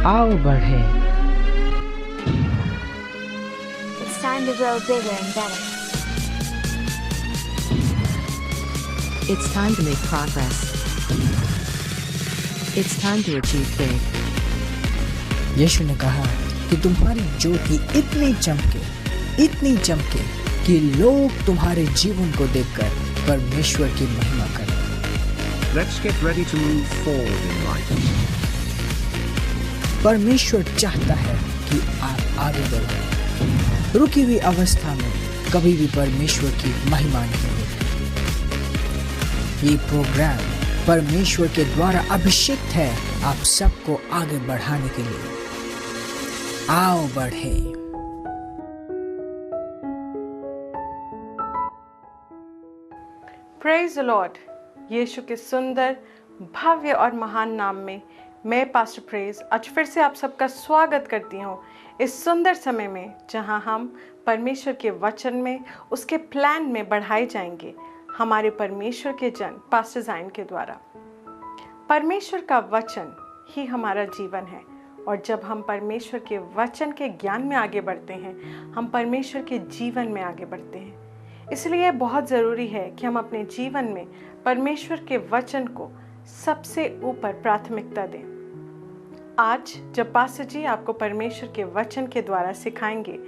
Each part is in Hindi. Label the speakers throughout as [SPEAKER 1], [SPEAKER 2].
[SPEAKER 1] आओ बढ़े।
[SPEAKER 2] It's time to grow bigger and better.
[SPEAKER 3] It's time to make progress. It's time to achieve big.
[SPEAKER 1] यीशु ने कहा कि तुम्हारी ज्योति इतनी चमके कि लोग तुम्हारे जीवन को देखकर परमेश्वर की महिमा करें।
[SPEAKER 4] Let's get ready to move forward in life.
[SPEAKER 1] परमेश्वर चाहता है कि आप आगे बढ़ें। रुकी हुई अवस्था में कभी भी परमेश्वर की महिमा नहीं होती। ये प्रोग्राम परमेश्वर के द्वारा अभिषेक है आप सबको आगे बढ़ाने के लिए। आओ बढ़े।
[SPEAKER 5] Praise the Lord. यीशु के सुंदर, भव्य और महान नाम में मैं पास्टर प्रेज आज फिर से आप सबका स्वागत करती हूँ इस सुंदर समय में, जहाँ हम परमेश्वर के वचन में, उसके प्लान में बढ़ाए जाएंगे हमारे परमेश्वर के जन पास्टर जाइन के द्वारा। परमेश्वर का वचन ही हमारा जीवन है, और जब हम परमेश्वर के वचन के ज्ञान में आगे बढ़ते हैं, हम परमेश्वर के जीवन में आगे बढ़ते हैं। इसलिए बहुत ज़रूरी है कि हम अपने जीवन में परमेश्वर के वचन को सबसे ऊपर प्राथमिकता दें। आज जब पास्टर जी आपको परमेश्वर के वचन के द्वारा सिखाएंगे,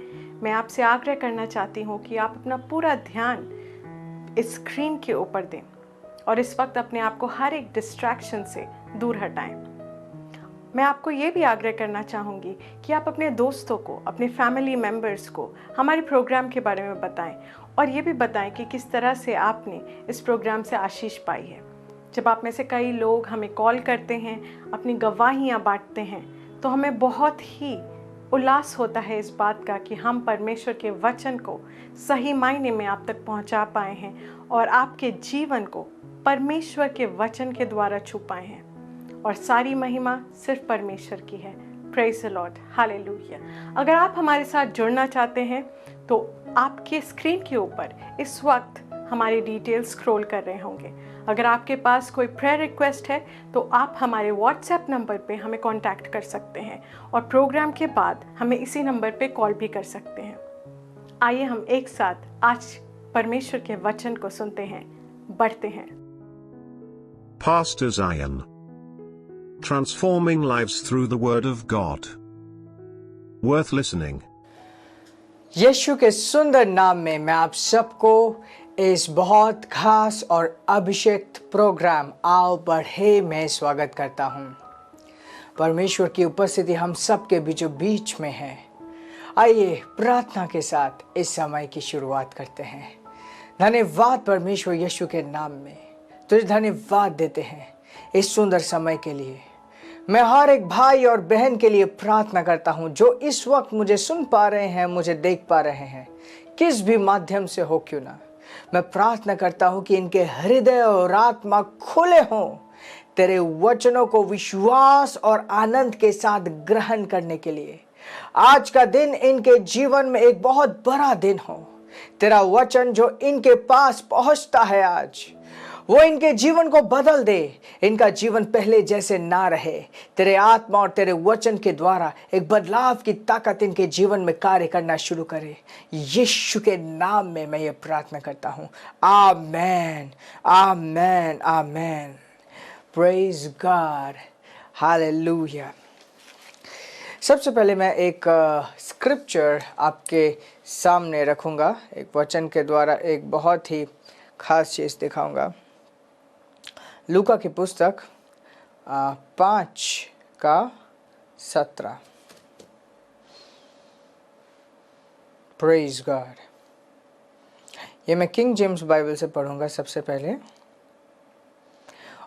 [SPEAKER 5] मैं आपसे आग्रह करना चाहती हूँ कि आप अपना पूरा ध्यान इस स्क्रीन के ऊपर दें और इस वक्त अपने आप को हर एक डिस्ट्रैक्शन से दूर हटाएं। मैं आपको ये भी आग्रह करना चाहूँगी कि आप अपने दोस्तों को, अपने फैमिली मेम्बर्स को हमारे प्रोग्राम के बारे में बताएं, और ये भी बताएं कि किस तरह से आपने इस प्रोग्राम से आशीष पाई है। जब आप में से कई लोग हमें कॉल करते हैं, अपनी गवाहियाँ बांटते हैं, तो हमें बहुत ही उल्लास होता है इस बात का कि हम परमेश्वर के वचन को सही मायने में आप तक पहुंचा पाए हैं और आपके जीवन को परमेश्वर के वचन के द्वारा छू पाए हैं। और सारी महिमा सिर्फ परमेश्वर की है। Praise the Lord, hallelujah. अगर आप हमारे साथ जुड़ना चाहते हैं तो आपके स्क्रीन के ऊपर इस वक्त हमारी डिटेल्स स्क्रॉल कर रहे होंगे। अगर आपके पास कोई प्रेयर रिक्वेस्ट है तो आप हमारे व्हाट्सएप नंबर पे हमें कांटेक्ट कर सकते हैं, और प्रोग्राम के बाद हमें इसी नंबर पे कॉल भी कर सकते हैं। आइए हम एक साथ आज परमेश्वर के वचन को सुनते हैं, बढ़ते हैं।
[SPEAKER 4] Pastor Zion. Transforming lives through the Word of God. Worth listening.
[SPEAKER 1] यीशु के सुंदर नाम में मैं आप सबको इस बहुत खास और अभिषेक प्रोग्राम आओ बढ़े में स्वागत करता हूं। परमेश्वर की उपस्थिति हम सबके बीचों बीच में है। आइए प्रार्थना के साथ इस समय की शुरुआत करते हैं। धन्यवाद परमेश्वर, यीशु के नाम में तुझे धन्यवाद देते हैं इस सुंदर समय के लिए। मैं हर एक भाई और बहन के लिए प्रार्थना करता हूं जो इस वक्त मुझे सुन पा रहे हैं, मुझे देख पा रहे हैं, किस भी माध्यम से हो क्यों ना। मैं प्रार्थना करता हूं कि इनके हृदय और आत्मा खुले हों तेरे वचनों को विश्वास और आनंद के साथ ग्रहण करने के लिए। आज का दिन इनके जीवन में एक बहुत बड़ा दिन हो। तेरा वचन जो इनके पास पहुंचता है आज, वो इनके जीवन को बदल दे। इनका जीवन पहले जैसे ना रहे। तेरे आत्मा और तेरे वचन के द्वारा एक बदलाव की ताकत इनके जीवन में कार्य करना शुरू करे। यीशु के नाम में मैं ये प्रार्थना करता हूँ। Amen, amen, amen. Praise God, hallelujah. सबसे पहले मैं एक स्क्रिप्चर आपके सामने रखूँगा। एक वचन के द्वारा एक बहुत ही खास चीज़ दिखाऊँगा। लूका की पुस्तक 5:17। Praise God. ये मैं किंग जेम्स बाइबल से पढ़ूंगा सबसे पहले। और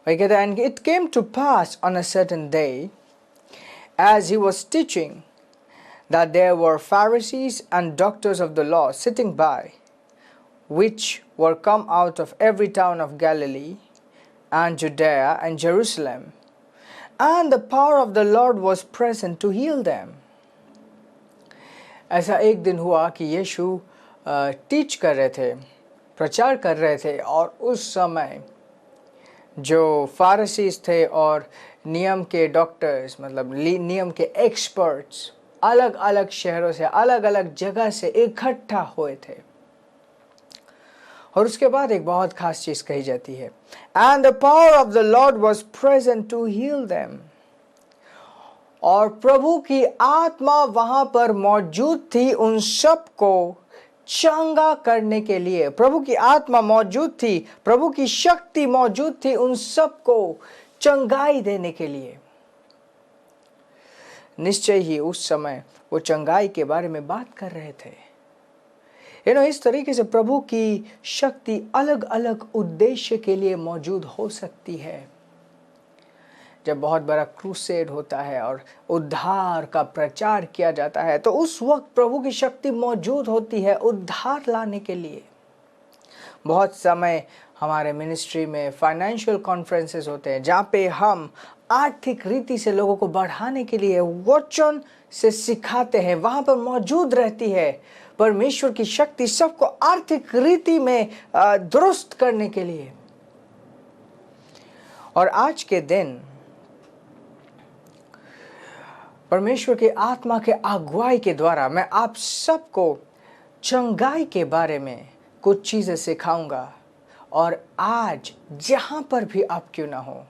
[SPEAKER 1] कहता है, and it came to pass on a certain day as he was teaching that there were Pharisees and doctors of the law sitting by, which were come out of every town of Galilee and Judea and Jerusalem, and the power of the Lord was present to heal them. ऐसा एक दिन हुआ कि यीशु टीच कर रहे थे, प्रचार कर रहे थे, और उस समय जो फारसीस थे और नियम के डॉक्टर्स, मतलब नियम के एक्सपर्ट्स अलग अलग शहरों से, अलग अलग जगह से इकट्ठा हुए थे। और उसके बाद एक बहुत खास चीज कही जाती है, and the power of the Lord was present to heal them. और प्रभु की आत्मा वहां पर मौजूद थी उन सब को चंगा करने के लिए। प्रभु की आत्मा मौजूद थी, प्रभु की शक्ति मौजूद थी उन सब को चंगाई देने के लिए। निश्चय ही उस समय वो चंगाई के बारे में बात कर रहे थे। इस तरीके से प्रभु की शक्ति अलग अलग उद्देश्य के लिए मौजूद हो सकती है। जब बहुत बड़ा क्रूसेड होता है और उद्धार का प्रचार किया जाता है, तो उस वक्त प्रभु की शक्ति मौजूद होती है उद्धार लाने के लिए। बहुत समय हमारे मिनिस्ट्री में फाइनेंशियल कॉन्फ्रेंसेस होते हैं, जहाँ पे हम आर्थिक रीति से लोगों को बढ़ाने के लिए वचन से सिखाते हैं। वहाँ पर मौजूद रहती है परमेश्वर की शक्ति सबको आर्थिक रीति में दुरुस्त करने के लिए। और आज के दिन परमेश्वर की आत्मा के अगुवाई के द्वारा मैं आप सबको चंगाई के बारे में कुछ चीजें सिखाऊंगा। और आज जहां पर भी आप क्यों ना हो,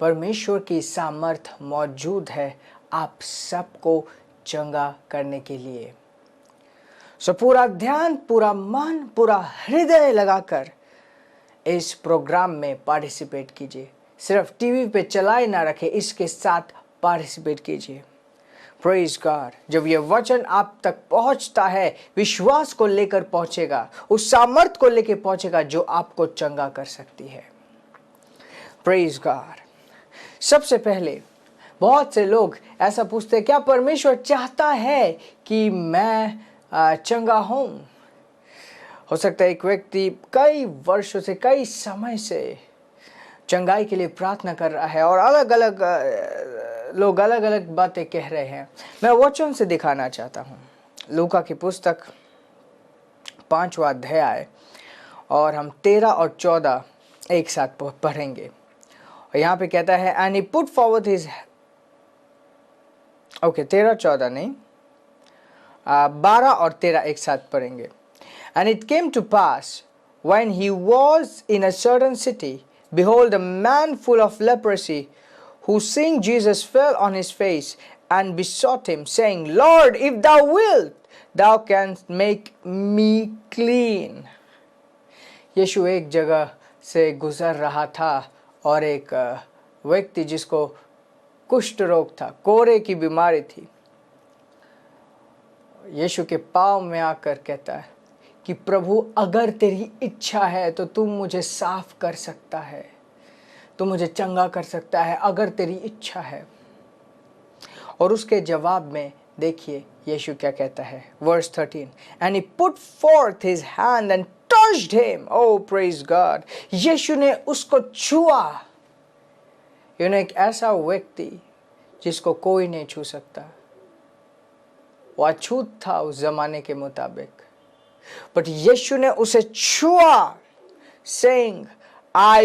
[SPEAKER 1] परमेश्वर की सामर्थ मौजूद है आप सबको चंगा करने के लिए। सो पूरा ध्यान, पूरा मन, पूरा हृदय लगाकर इस प्रोग्राम में पार्टिसिपेट कीजिए। सिर्फ टीवी पे चलाए ना रखे, इसके साथ पार्टिसिपेट कीजिए। Praise God. जब यह वचन आप तक पहुंचता है, विश्वास को लेकर पहुंचेगा, उस सामर्थ को लेकर पहुंचेगा जो आपको चंगा कर सकती है। Praise God. सबसे पहले बहुत से लोग ऐसा पूछते हैं, क्या परमेश्वर चाहता है कि मैं चंगा हूं? हो सकता है एक व्यक्ति कई वर्षों से, कई समय से चंगाई के लिए प्रार्थना कर रहा है और अलग अलग लोग अलग अलग बातें कह रहे हैं। मैं वचन से दिखाना चाहता हूँ। लूका की पुस्तक 5वां अध्याय और हम 13 और 14 एक साथ पढ़ेंगे। और यहाँ पे कहता है, and he put forward his 13-14 नहीं, 12 और 13 एक साथ पढ़ेंगे। And it came to pass when he was in a certain city, behold, a man full of leprosy, who seeing Jesus fell on his face and besought him, saying, Lord, if thou wilt, thou canst make me clean. यीशु एक जगह से गुजर रहा था और एक व्यक्ति जिसको कुष्ठ रोग था, कोरे की बीमारी थी, यीशु के पांव में आकर कहता है कि प्रभु, अगर तेरी इच्छा है तो तू मुझे साफ कर सकता है, तू मुझे चंगा कर सकता है, अगर तेरी इच्छा है। और उसके जवाब में देखिए यीशु क्या कहता है, verse 13, and he put forth his hand and touched him. Oh praise God. Yeshu ने उसको छुआ। एक ऐसा व्यक्ति जिसको कोई नहीं छू सकता, वो अछूत था उस जमाने के मुताबिक, बट यीशु ने उसे छुआ, saying, I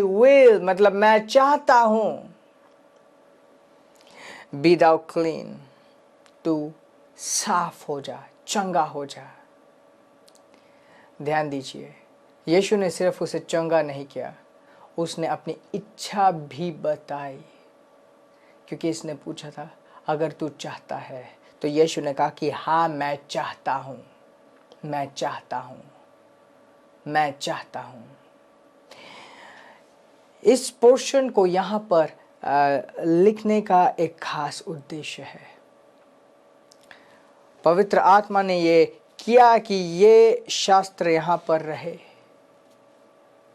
[SPEAKER 1] will, मतलब मैं चाहता हूं, be thou clean, तू साफ हो जा, चंगा हो जा। ध्यान दीजिए, यीशु ने सिर्फ उसे चंगा नहीं किया, उसने अपनी इच्छा भी बताई, क्योंकि इसने पूछा था, अगर तू चाहता है, तो यीशु ने कहा कि हाँ मैं चाहता हूं, मैं चाहता हूं, मैं चाहता हूं। इस पोर्शन को यहाँ पर लिखने का एक खास उद्देश्य है। पवित्र आत्मा ने ये किया कि ये शास्त्र यहाँ पर रहे,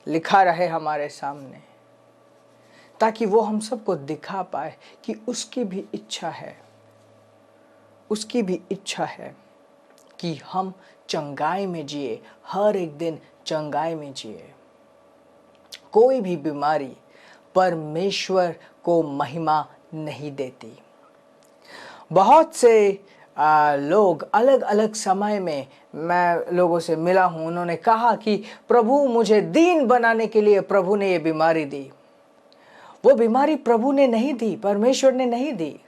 [SPEAKER 1] लिखा रहे हमारे सामने, ताकि वो हम सबको दिखा पाए कि उसकी भी इच्छा है, उसकी भी इच्छा है कि हम चंगाई में जिए, हर एक दिन चंगाई में जिए। कोई भी बीमारी परमेश्वर को महिमा नहीं देती। बहुत से लोग अलग अलग समय में, मैं लोगों से मिला हूं, उन्होंने कहा कि प्रभु मुझे दीन बनाने के लिए प्रभु ने ये बीमारी दी, वो बीमारी प्रभु ने नहीं दी, परमेश्वर ने नहीं दी।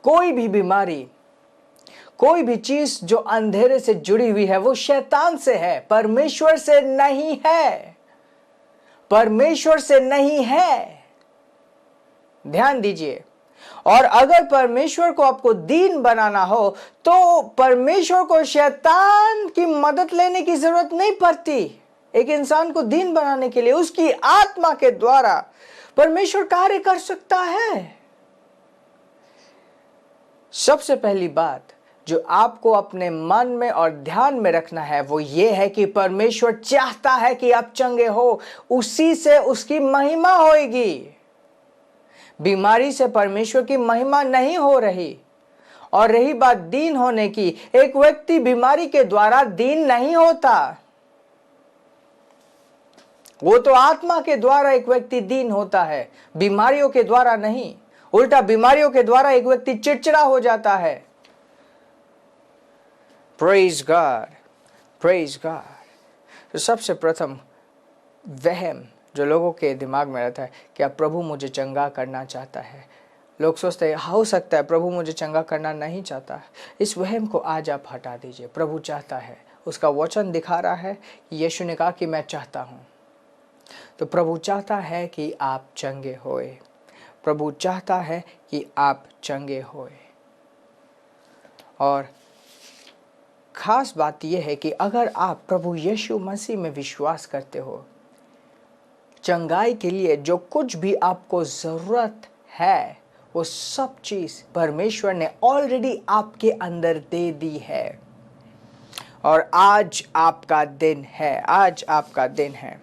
[SPEAKER 1] कोई भी बीमारी, कोई भी चीज जो अंधेरे से जुड़ी हुई है वो शैतान से है, परमेश्वर से नहीं है, परमेश्वर से नहीं है। ध्यान दीजिए। और अगर परमेश्वर को आपको दीन बनाना हो तो परमेश्वर को शैतान की मदद लेने की जरूरत नहीं पड़ती। एक इंसान को दीन बनाने के लिए उसकी आत्मा के द्वारा परमेश्वर कार्य कर सकता है। सबसे पहली बात जो आपको अपने मन में और ध्यान में रखना है वो ये है कि परमेश्वर चाहता है कि आप चंगे हो, उसी से उसकी महिमा होगी। बीमारी से परमेश्वर की महिमा नहीं हो रही। और रही बात दीन होने की, एक व्यक्ति बीमारी के द्वारा दीन नहीं होता, वो तो आत्मा के द्वारा एक व्यक्ति दीन होता है, बीमारियों के द्वारा नहीं। उल्टा बीमारियों के द्वारा एक व्यक्ति चिड़चिड़ा हो जाता है। Praise God, praise God. तो सबसे प्रथम वहम जो लोगों के दिमाग में रहता है, क्या प्रभु मुझे चंगा करना चाहता है? लोग सोचते हैं हो सकता है प्रभु मुझे चंगा करना नहीं चाहता। इस वहम को आज आप हटा दीजिए। प्रभु चाहता है, उसका वचन दिखा रहा है कि यीशु ने कहा कि मैं चाहता हूँ। तो प्रभु चाहता है कि आप चंगे होए, प्रभु चाहता है कि आप चंगे होए। और खास बात यह है कि अगर आप प्रभु यीशु मसीह में विश्वास करते हो, चंगाई के लिए जो कुछ भी आपको ज़रूरत है वो सब चीज़ परमेश्वर ने ऑलरेडी आपके अंदर दे दी है। और आज आपका दिन है, आज आपका दिन है।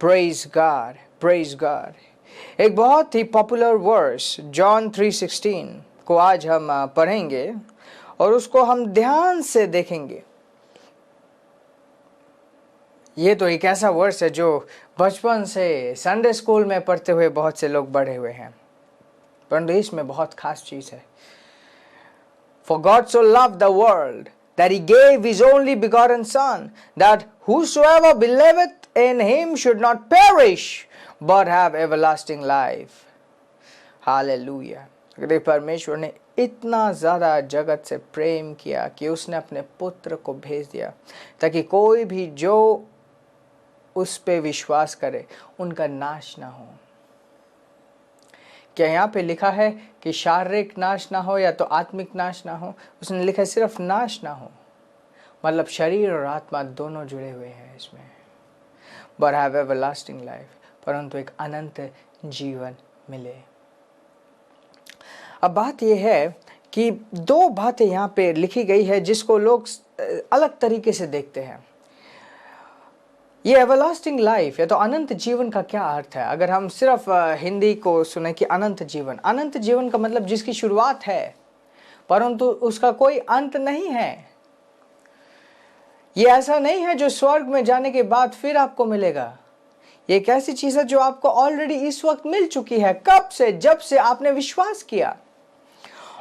[SPEAKER 1] Praise God, praise God. एक बहुत ही पॉपुलर वर्स जॉन 3:16 को आज हम पढ़ेंगे और उसको हम ध्यान से देखेंगे। ये तो एक ऐसा वर्स है जो बचपन से संडे स्कूल में पढ़ते हुए बहुत से लोग बड़े हुए हैं, परंतु इसमें बहुत खास चीज है। For God so loved the world that he gave his only begotten Son, that whosoever believeth in him should not perish but have everlasting life. Hallelujah. अगर परमेश्वर ने इतना ज़्यादा जगत से प्रेम किया कि उसने अपने पुत्र को भेज दिया ताकि कोई भी जो उस पे विश्वास करे उनका नाश ना हो। क्या यहाँ पे लिखा है कि शारीरिक नाश ना हो या तो आत्मिक नाश ना हो? उसने लिखा है सिर्फ नाश ना हो, मतलब शरीर और आत्मा दोनों जुड़े हुए हैं इसमें। बट हैव एवरलास्टिंग लाइफ, परंतु एक अनंत जीवन मिले। अब बात यह है कि दो बातें यहाँ पे लिखी गई है जिसको लोग अलग तरीके से देखते हैं। ये एवरलास्टिंग लाइफ या तो अनंत जीवन का क्या अर्थ है? अगर हम सिर्फ हिंदी को सुने कि अनंत जीवन, अनंत जीवन का मतलब जिसकी शुरुआत है परंतु उसका कोई अंत नहीं है। ये ऐसा नहीं है जो स्वर्ग में जाने के बाद फिर आपको मिलेगा। ये एक ऐसी चीज है जो आपको ऑलरेडी इस वक्त मिल चुकी है। कब से? जब से आपने विश्वास किया।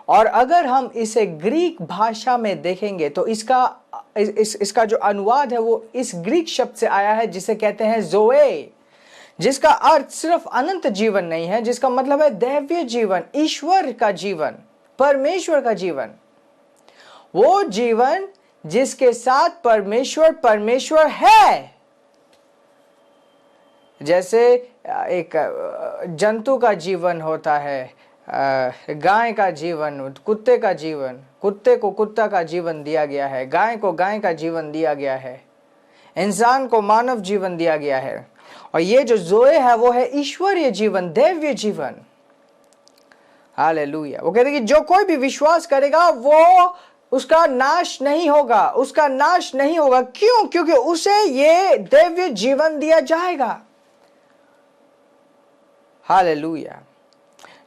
[SPEAKER 1] और अगर हम इसे ग्रीक भाषा में देखेंगे तो इसका जो अनुवाद है वो इस ग्रीक शब्द से आया है जिसे कहते हैं ज़ोए, जिसका अर्थ सिर्फ अनंत जीवन नहीं है, जिसका मतलब है दैवीय जीवन, ईश्वर का जीवन, परमेश्वर का जीवन। वो जीवन जिसके साथ परमेश्वर है। जैसे एक जंतु का जीवन होता है, गाय का जीवन, कुत्ते का जीवन, कुत्ते को कुत्ता का जीवन दिया गया है, गाय को गाय का जीवन दिया गया है, इंसान को मानव जीवन दिया गया है। और ये जो ज़ोए है वो है ईश्वरीय जीवन, दैवीय जीवन। हालेलुया। वो कहते हैं कि जो कोई भी विश्वास करेगा वो उसका नाश नहीं होगा, उसका नाश नहीं होगा। क्यों? क्योंकि उसे ये दैवीय जीवन दिया जाएगा। हालेलुया।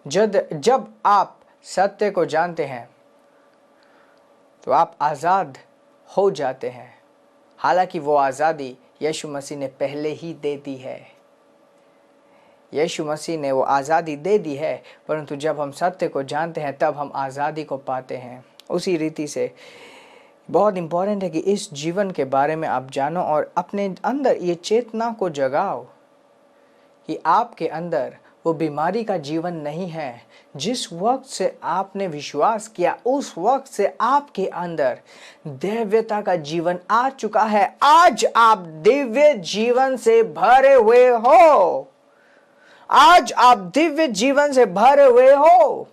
[SPEAKER 1] जब आप सत्य को जानते हैं तो आप आज़ाद हो जाते हैं। हालांकि वो आज़ादी यीशु मसीह ने पहले ही दे दी है। यीशु मसीह ने वो आज़ादी दे दी है, परंतु जब हम सत्य को जानते हैं तब हम आज़ादी को पाते हैं। उसी रीति से बहुत इम्पोर्टेंट है कि इस जीवन के बारे में आप जानो और अपने अंदर ये चेतना को जगाओ कि आपके अंदर वो बीमारी का जीवन नहीं है। जिस वक्त से आपने विश्वास किया उस वक्त से आपके अंदर दिव्यता का जीवन आ चुका है। आज आप दिव्य जीवन से भरे हुए हो। आज आप दिव्य जीवन से भरे हुए हो।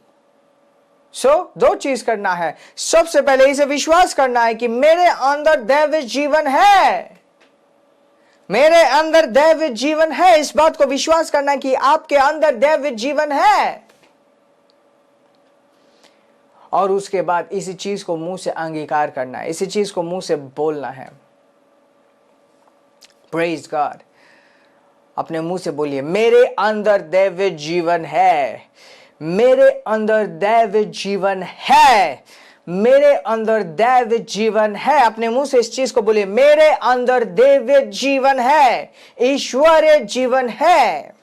[SPEAKER 1] दो चीज करना है। सबसे पहले इसे विश्वास करना है कि मेरे अंदर दैवी जीवन है। मेरे अंदर दैवी जीवन है। इस बात को विश्वास करना है कि आपके अंदर दैवी जीवन है। और उसके बाद इसी चीज को मुंह से अंगीकार करना है, इसी चीज को मुंह से बोलना है। Praise God. अपने मुंह से बोलिए, मेरे अंदर दैवी जीवन है। मेरे अंदर दैवी जीवन है। मेरे अंदर दैवी जीवन है। अपने मुंह से इस चीज को बोलिए, मेरे अंदर दैवी जीवन है, ईश्वरीय जीवन है।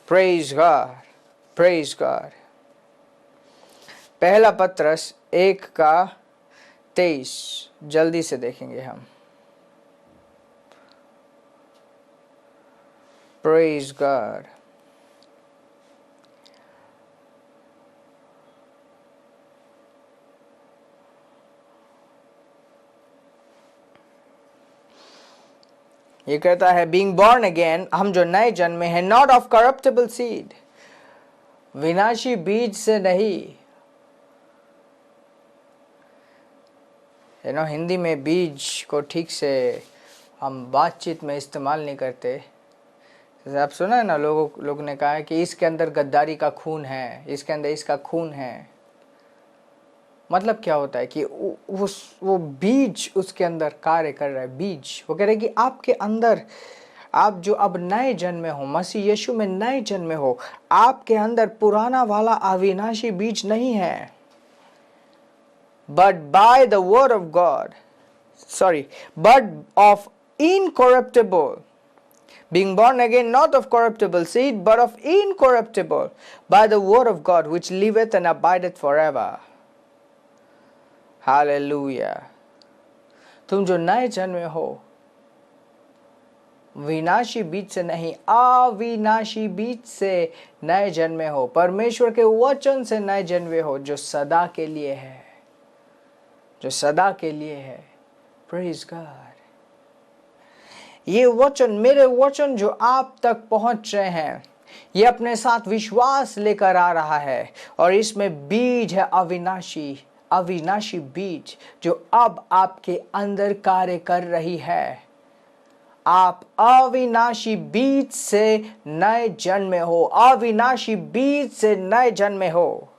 [SPEAKER 1] Praise God, praise God. पहला पत्रस 1:23 जल्दी से देखेंगे हम। Praise God. ये कहता है, बीइंग बॉर्न अगेन, हम जो नए जन्मे हैं, नॉट ऑफ करप्टेबल सीड, विनाशी बीज से नहीं। हिंदी में बीज को ठीक से हम बातचीत में इस्तेमाल नहीं करते। जैसे आप सुना है ना, लोग ने कहा है कि इसके अंदर गद्दारी का खून है, इसके अंदर इसका खून है। मतलब क्या होता है कि वो बीज उसके अंदर कार्य कर रहा है। बीज वो कह रहे हैं कि आपके अंदर, आप जो अब नए जन्मे हो, मसीह यीशु में नए जन्मे हो, आपके अंदर पुराना वाला अविनाशी बीज नहीं है। But by the word of God, but of incorruptible, being born again not of corruptible seed, but of incorruptible, by the word of God, which liveth and abideth forever. Hallelujah. तुम जो नए जन्मे हो, विनाशी बीज से नहीं, अविनाशी बीज से नए जन्मे हो, परमेश्वर के वचन से नए जन्मे हो, जो सदा के लिए है, जो सदा के लिए है। Praise God. ये वचन, मेरे वचन जो आप तक पहुंच रहे हैं, ये अपने साथ विश्वास लेकर आ रहा है, और इसमें बीज है अविनाशी, अविनाशी बीज, जो अब आपके अंदर कार्य कर रही है। आप अविनाशी बीज से नए जन्मे हो, अविनाशी बीज से नए जन्मे हो।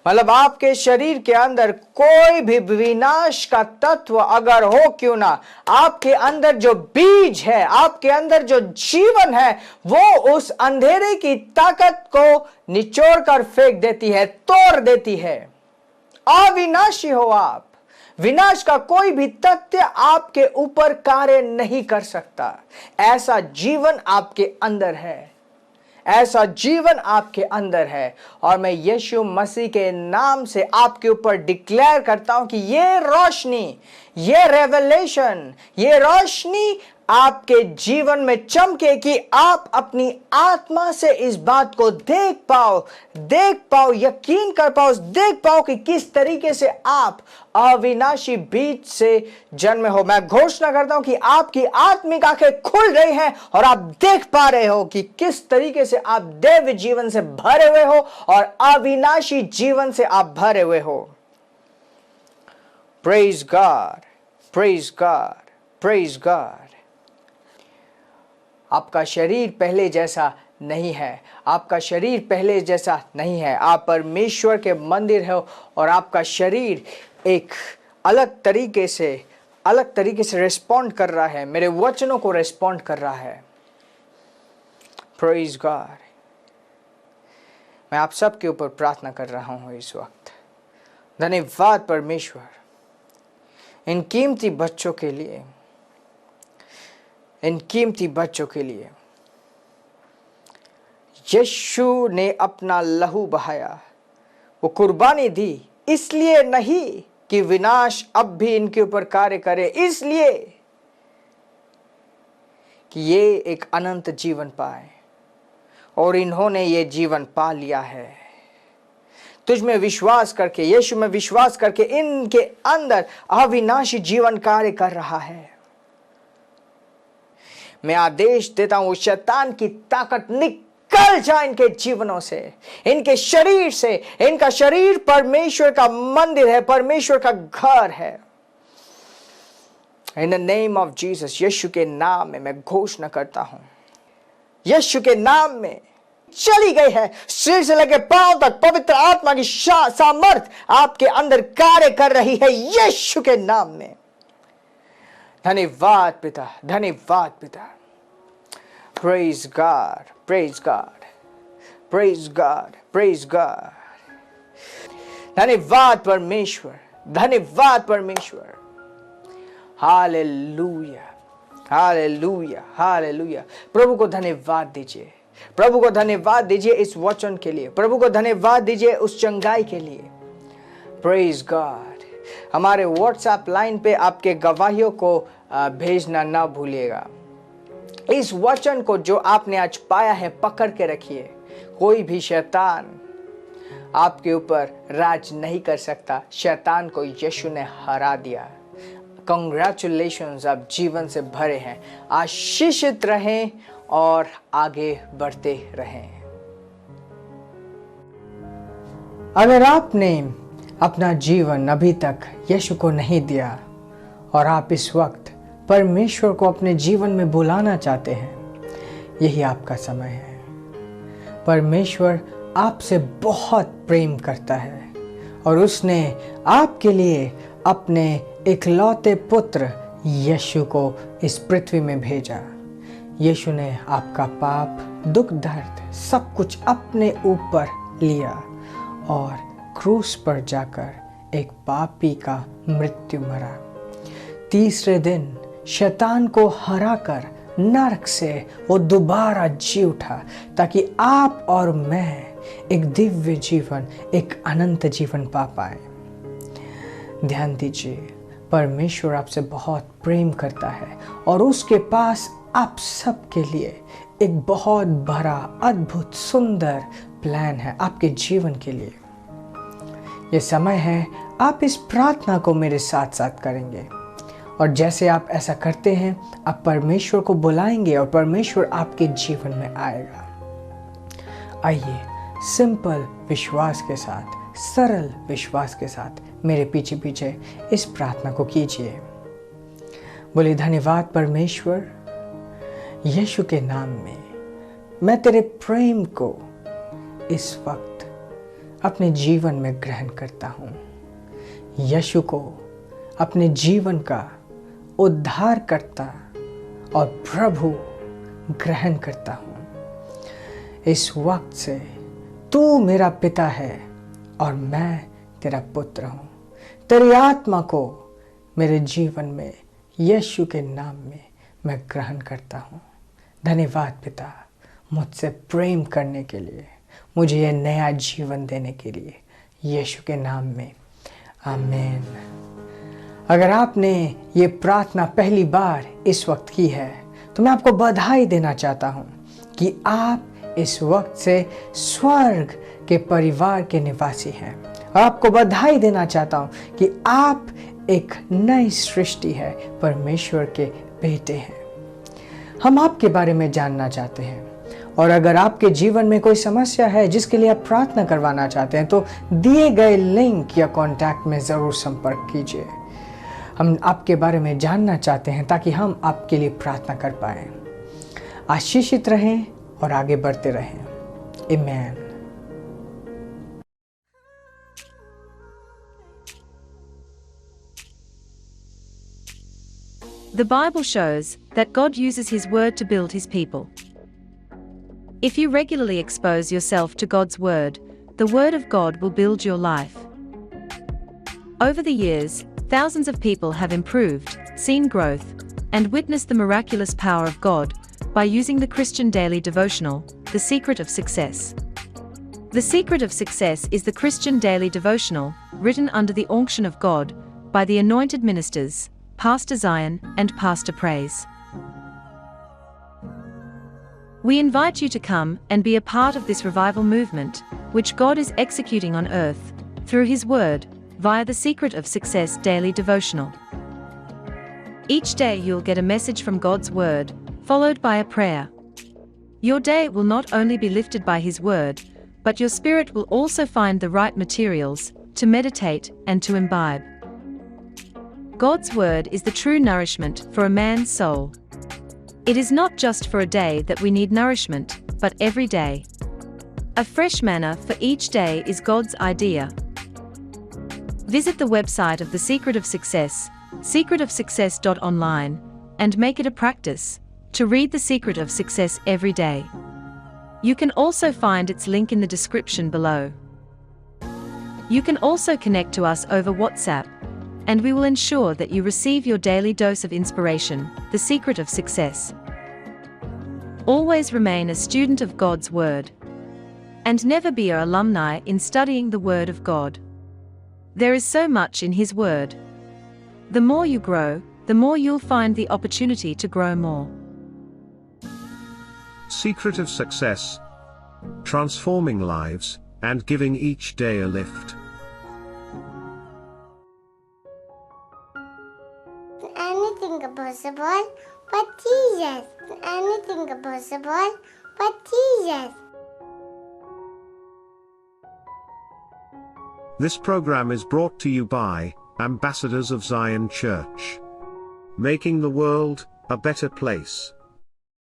[SPEAKER 1] मतलब आपके शरीर के अंदर कोई भी विनाश का तत्व अगर हो क्यों ना, आपके अंदर जो बीज है, आपके अंदर जो जीवन है, वो उस अंधेरे की ताकत को निचोड़ कर फेंक देती है, तोड़ देती है। अविनाशी हो आप। विनाश का कोई भी तथ्य आपके ऊपर कार्य नहीं कर सकता। ऐसा जीवन आपके अंदर है, ऐसा जीवन आपके अंदर है। और मैं यीशु मसीह के नाम से आपके ऊपर डिक्लेयर करता हूं कि ये रोशनी, ये रेवलेशन, ये रोशनी आपके जीवन में चमके, कि आप अपनी आत्मा से इस बात को देख पाओ, यकीन कर पाओ, देख पाओ कि किस तरीके से आप अविनाशी बीज से जन्मे हो। मैं घोषणा करता हूं कि आपकी आत्मिक आंखें खुल रही हैं और आप देख पा रहे हो कि किस तरीके से आप दैव जीवन से भरे हुए हो और अविनाशी जीवन से आप भरे हुए हो। Praise God, praise God, praise God. आपका शरीर पहले जैसा नहीं है, आपका शरीर पहले जैसा नहीं है। आप परमेश्वर के मंदिर हो और आपका शरीर एक अलग तरीके से रिस्पॉन्ड कर रहा है, मेरे वचनों को रिस्पॉन्ड कर रहा है। Praise God. मैं आप सबके ऊपर प्रार्थना कर रहा हूं इस वक्त। धन्यवाद परमेश्वर, इन कीमती बच्चों के लिए, इन कीमती बच्चों के लिए। यीशु ने अपना लहू बहाया, वो कुर्बानी दी, इसलिए नहीं कि विनाश अब भी इनके ऊपर कार्य करे, इसलिए कि ये एक अनंत जीवन पाए, और इन्होंने ये जीवन पा लिया है। तुझ में विश्वास करके, यीशु में विश्वास करके इनके अंदर अविनाशी जीवन कार्य कर रहा है। मैं आदेश देता हूं, शैतान की ताकत निकल जाए इनके जीवनों से, इनके शरीर से। इनका शरीर परमेश्वर का मंदिर है, परमेश्वर का घर है। In the name of Jesus, Yeshu के नाम में मैं घोषणा करता हूं, यीशु के नाम में चली गई है। सिर से लेकर पांव तक पवित्र आत्मा की सामर्थ आपके अंदर कार्य कर रही है, यीशु के नाम में। धन्यवाद पिता, धन्यवाद पिता। Praise God, praise God, praise God, praise God. धन्यवाद परमेश्वर, धन्यवाद परमेश्वर। Hallelujah, hallelujah, hallelujah. प्रभु को धन्यवाद दीजिए, प्रभु को धन्यवाद दीजिए इस वचन के लिए, प्रभु को धन्यवाद दीजिए उस चंगाई के लिए। Praise God. हमारे व्हाट्सएप लाइन पे आपके गवाहियों को भेजना ना भूलिएगा। इस वचन को जो आपने आज पाया है पकड़ के रखिए। कोई भी शैतान आपके ऊपर राज नहीं कर सकता। शैतान को यीशु ने हरा दिया। कंग्रेचुलेशंस, आप जीवन से भरे हैं। आशीषित रहें और आगे बढ़ते रहें। अगर आपने अपना जीवन अभी तक यीशु को नहीं दिया और आप इस वक्त परमेश्वर को अपने जीवन में बुलाना चाहते हैं, यही आपका समय है। परमेश्वर आपसे बहुत प्रेम करता है और उसने आपके लिए अपने इकलौते पुत्र यीशु को इस पृथ्वी में भेजा। यीशु ने आपका पाप, दुख, दर्द सब कुछ अपने ऊपर लिया और क्रूस पर जाकर एक पापी का मृत्यु मरा। तीसरे दिन शैतान को हराकर नरक से वो दोबारा जी उठा, ताकि आप और मैं एक दिव्य जीवन, एक अनंत जीवन पा पाए। ध्यान दीजिए, परमेश्वर आपसे बहुत प्रेम करता है और उसके पास आप सबके लिए एक बहुत बड़ा, अद्भुत, सुंदर प्लान है आपके जीवन के लिए। ये समय है, आप इस प्रार्थना को मेरे साथ साथ करेंगे और जैसे आप ऐसा करते हैं, आप परमेश्वर को बुलाएंगे और परमेश्वर आपके जीवन में आएगा। आइए सिंपल विश्वास के साथ, सरल विश्वास के साथ मेरे पीछे पीछे इस प्रार्थना को कीजिए। बोलिए, धन्यवाद परमेश्वर, यीशु के नाम में मैं तेरे प्रेम को इस वक्त अपने जीवन में ग्रहण करता हूँ। यीशु को अपने जीवन का उद्धारकर्ता और प्रभु ग्रहण करता हूँ। इस वक्त से तू मेरा पिता है और मैं तेरा पुत्र हूँ। तेरी आत्मा को मेरे जीवन में यीशु के नाम में मैं ग्रहण करता हूँ। धन्यवाद पिता, मुझसे प्रेम करने के लिए, मुझे यह नया जीवन देने के लिए, यीशु के नाम में, आमीन। अगर आपने ये प्रार्थना पहली बार इस वक्त की है तो मैं आपको बधाई देना चाहता हूँ कि आप इस वक्त से स्वर्ग के परिवार के निवासी हैं। और आपको बधाई देना चाहता हूँ कि आप एक नई सृष्टि है, परमेश्वर के बेटे हैं। हम आपके बारे में जानना चाहते हैं और अगर आपके जीवन में कोई समस्या है जिसके लिए आप प्रार्थना करवाना चाहते हैं तो दिए गए लिंक या कॉन्टैक्ट में ज़रूर संपर्क कीजिए। हम आपके बारे में जानना चाहते हैं ताकि हम आपके लिए प्रार्थना कर पाएं। आशीषित रहें और आगे बढ़ते रहें। आमीन।
[SPEAKER 3] The Bible shows that God uses His Word to build His people. If you regularly expose yourself to God's Word, the Word of God will build your life. Over the years, thousands of people have improved, seen growth, and witnessed the miraculous power of God by using the Christian Daily Devotional, The Secret of Success. The Secret of Success is the Christian Daily Devotional, written under the unction of God, by the anointed ministers, Pastor Zion and Pastor Praise. We invite you to come and be a part of this revival movement, which God is executing on earth, through His Word, via the Secret of Success Daily Devotional. Each day you'll get a message from God's Word, followed by a prayer. Your day will not only be lifted by His Word, but your spirit will also find the right materials to meditate and to imbibe. God's Word is the true nourishment for a man's soul. It is not just for a day that we need nourishment, but every day. A fresh manna for each day is God's idea. Visit the website of The Secret of Success, secretofsuccess.online, and make it a practice to read The Secret of Success every day. You can also find its link in the description below. You can also connect to us over WhatsApp, and we will ensure that you receive your daily dose of inspiration, The Secret of Success. Always remain a student of God's Word, and never be an alumni in studying the Word of God. There is so much in His Word. The more you grow, the more you'll find the opportunity to grow more.
[SPEAKER 4] Secret of Success. Transforming lives, and giving each day a lift.
[SPEAKER 6] Anything possible but Jesus. Anything possible but Jesus.
[SPEAKER 4] This program is brought to you by Ambassadors of Zion Church. Making the world a better place.